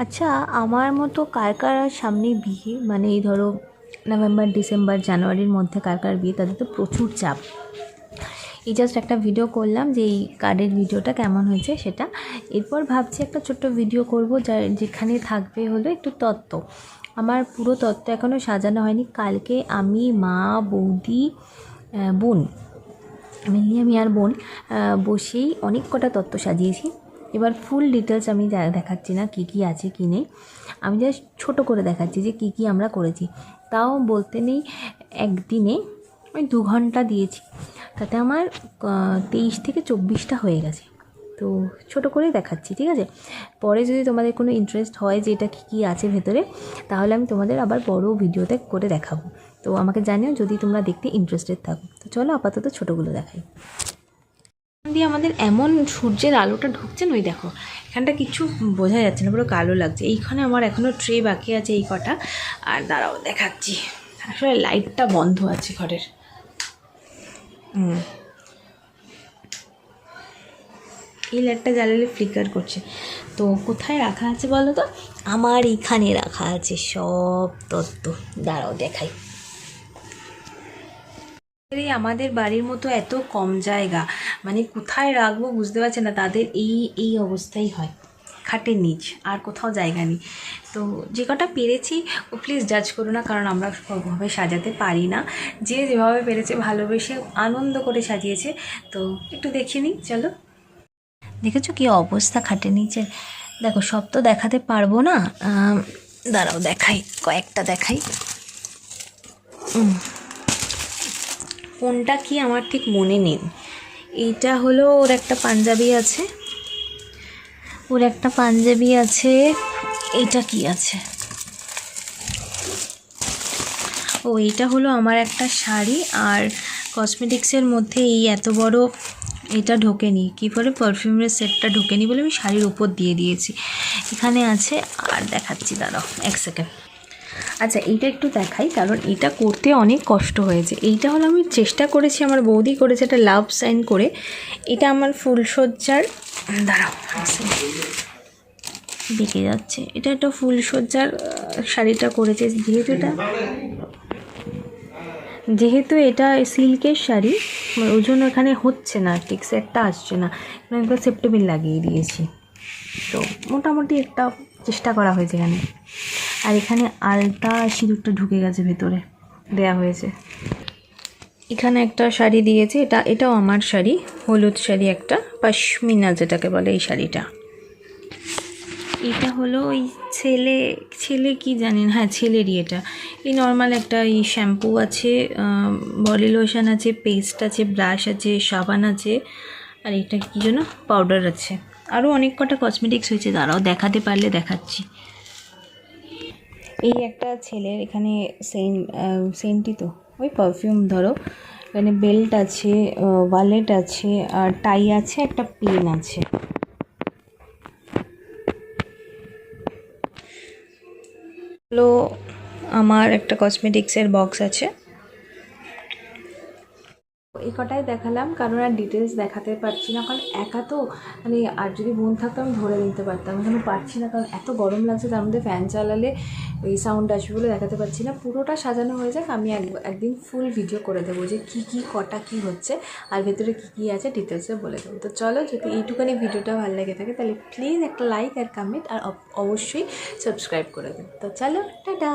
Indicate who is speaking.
Speaker 1: আচ্ছা, আমার মতো কার কার সামনে বিয়ে, মানে এই ধরো নভেম্বর, ডিসেম্বর, জানুয়ারির মধ্যে কার কার বিয়ে, তাদের তো প্রচুর চাপ। এই জাস্ট একটা ভিডিও করলাম যে এই কার্ডের ভিডিওটা কেমন হয়েছে সেটা। এরপর ভাবছি একটা ছোট্ট ভিডিও করব যেখানে থাকবে হলো একটু তত্ত্ব। আমার পুরো তত্ত্ব এখনও সাজানো হয়নি। কালকে আমি, মা, বৌদি, বোন, আমি আর বোন বসেই অনেক কটা তত্ত্ব সাজিয়েছি। এবার ফুল ডিটেলস আমি দেখাচ্ছি না কী কী আছে কী নেই, আমি জাস্ট ছোটো করে দেখাচ্ছি যে কী কী আমরা করেছি। তাও বলতে নেই একদিনে ওই 2 ঘন্টা দিয়েছি, তাতে আমার 23 থেকে 24টা হয়ে গেছে। তো ছোটো করেই দেখাচ্ছি, ঠিক আছে? পরে যদি তোমাদের কোনো ইন্টারেস্ট হয় যে এটা কী কী আছে ভেতরে, তাহলে আমি তোমাদের আবার বড় ভিডিওতে করে দেখাবো। তো আমাকে জানিও যদি তোমরা দেখতে ইন্টারেস্টেড থাকো। তো চলো আপাতত ছোটোগুলো দেখাই। দিয়ে আমাদের এমন সূর্যের আলোটা ঢুকছে না, ওই দেখো এখানটা কিছু বোঝা যাচ্ছে না, পুরো কালো লাগছে। এইখানে আমার এখনও ট্রে বাকি আছে এই কটা, আর দাঁড়াও দেখাচ্ছি। আসলে লাইটটা বন্ধ আছে ঘরের। এই লাইটটা জ্বালালে ফ্লিকার করছে। তো কোথায় রাখা আছে বলো তো? আমার এইখানে রাখা আছে সব তত্ত্ব। দাঁড়াও দেখাই। এই আমাদের বাড়ির মতো এত কম জায়গা, মানে কোথায় রাখবো বুঝতে পারছে না, তাদের এই অবস্থাই হয়, খাটের নিচ, আর কোথাও জায়গা নেই। তো যে কটা পেরেছি, ও প্লিজ জাজ করো না, কারণ আমরা সবভাবে সাজাতে পারি না। যে যেভাবে পেরেছে ভালোবেসে আনন্দ করে সাজিয়েছে। তো একটু দেখে নিই, চলো। দেখেছো কি অবস্থা খাটের নিচে? দেখো সব তো দেখাতে পারবো না, দাঁড়াও দেখাই, কয়েকটা দেখাই। কোনটা কি আমার ঠিক মনে নেই। এইটা হলো ওর একটা পাঞ্জাবি আছে, এইটা কি আছে, ও এইটা হলো আমার একটা শাড়ি। আর কসমেটিক্সের মধ্যে এই এত বড় এটা ঢোকেনি, কী বলে পারফিউমের সেটটা ঢোকেনি বলে আমি শাড়ির উপর দিয়ে দিয়েছি। এখানে আছে, আর দেখাচ্ছি, দাঁড়াও এক সেকেন্ড। আচ্ছা এইটা একটু দেখাই, কারণ এটা করতে অনেক কষ্ট হয়েছে। এইটা হলো আমি চেষ্টা করেছি, আমার বৌদি করেছে, একটা লাভ সাইন করে। এটা আমার ফুলসজ্জার, দাঁড়াও দেখে যাচ্ছে, এটা একটা ফুলসজ্জার শাড়িটা করেছে। যেহেতু এটা সিল্কের শাড়ি, ওই জন্য এখানে হচ্ছে না, ঠিক সেটটা আসছে না, একবার সেপ্টেমিল লাগিয়ে দিয়েছি। তো মোটামুটি একটা চেষ্টা করা হয়েছে এখানে। আর এখানে আলতা সিঁদুরটা ঢুকে গেছে ভেতরে, দেয়া হয়েছে। এখানে একটা শাড়ি দিয়েছে, এটাও আমার শাড়ি, হলুদ শাড়ি, একটা পশমিনা যেটাকে বলে এই শাড়িটা। এটা হলো ওই ছেলে কি জানেন, হ্যাঁ ছেলেরই এটা। এই নর্মাল একটা এই শ্যাম্পু আছে, বডি লোশন আছে, পেস্ট আছে, ব্রাশ আছে, সাবান আছে, আর এটা কী যেন পাউডার আছে। আরও অনেক কটা কসমেটিক্স হয়েছে, দাঁড়াও দেখাতে পারলে দেখাচ্ছি। এই একটা ছেলের এখানে সেন্টই তো ওই পারফিউম ধরো, এখানে বেল্ট আছে, ওয়ালেট আছে, আর টাই আছে, একটা পেন আছে। হলো আমার একটা কসমেটিক্সের বক্স আছে। এই কটাই দেখালাম, কারণ আর ডিটেলস দেখাতে পারছি না, কারণ একা তো, মানে আর যদি বোন থাকতো আমি ধরে নিতে পারতাম, এখানে পারছি না, কারণ এত গরম লাগছে, তার মধ্যে ফ্যান চালালে ওই সাউন্ড আসবে বলে দেখাতে পারছি না। পুরোটা সাজানো হয়ে যাক, আমি একদিন ফুল ভিডিও করে দেবো যে কী কটা কী হচ্ছে, আর ভেতরে কী আছে ডিটেলসে বলে দেবো। তো চলো, যদি এইটুখানি ভিডিওটা ভালো লেগে থাকে তাহলে প্লিজ একটা লাইক আর কমেন্ট, আর অবশ্যই সাবস্ক্রাইব করে দেবো। তো চলো, টাটা।